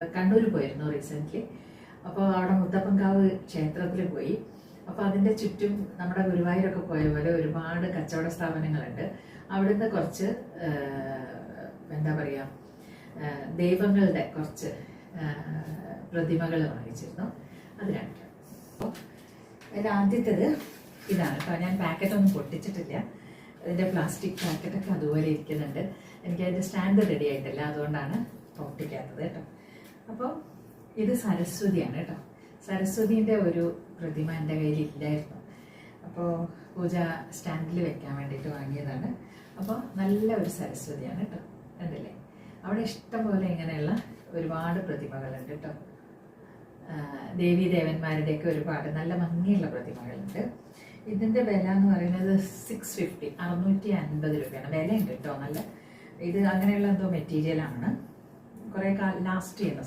കണ്ണൂർ പോയിരുന്നു റീസെൻ്റ്ലി. അപ്പോൾ അവിടെ മുത്തപ്പൻകാവ് ക്ഷേത്രത്തിൽ പോയി. അപ്പോൾ അതിൻ്റെ ചുറ്റും നമ്മുടെ ഗുരുവായൂരൊക്കെ പോയ പോലെ ഒരുപാട് കച്ചവട സ്ഥാപനങ്ങളുണ്ട്. അവിടുന്ന് കുറച്ച് എന്താ പറയുക, ദൈവങ്ങളുടെ കുറച്ച് പ്രതിമകൾ വാങ്ങിച്ചിരുന്നു. അത് കാണിക്കാം. അപ്പോൾ അതിൽ ആദ്യത്തേത് ഇതാണ് കേട്ടോ. ഞാൻ പാക്കറ്റൊന്നും പൊട്ടിച്ചിട്ടില്ല. അതിൻ്റെ പ്ലാസ്റ്റിക് പാക്കറ്റൊക്കെ അതുപോലെ ഇരിക്കുന്നുണ്ട്. എനിക്കതിൻ്റെ സ്റ്റാൻഡ് റെഡി ആയിട്ടില്ല, അതുകൊണ്ടാണ് പൊട്ടിക്കാത്തത് കേട്ടോ. അപ്പോൾ ഇത് സരസ്വതിയാണ് കേട്ടോ. സരസ്വതീൻ്റെ ഒരു പ്രതിമ എൻ്റെ കയ്യിൽ ഇല്ലായിരുന്നു. അപ്പോൾ പൂജ സ്റ്റാൻഡിൽ വെക്കാൻ വേണ്ടിയിട്ട് വാങ്ങിയതാണ്. അപ്പോൾ നല്ല ഒരു സരസ്വതിയാണ് കേട്ടോ. കണ്ടില്ലേ? അവിടെ ഇഷ്ടം പോലെ ഇങ്ങനെയുള്ള ഒരുപാട് പ്രതിമകളുണ്ട് കേട്ടോ. ദേവീ ദേവന്മാരുടെയൊക്കെ ഒരുപാട് നല്ല ഭംഗിയുള്ള പ്രതിമകളുണ്ട്. ഇതിൻ്റെ വില എന്ന് പറയുന്നത് 650, 650 രൂപയാണ് വിലയുണ്ട് കേട്ടോ. നല്ല ഇത് അങ്ങനെയുള്ള എന്തോ മെറ്റീരിയലാണ്, കുറേ ലാസ്റ്റ് ചെയ്യുന്ന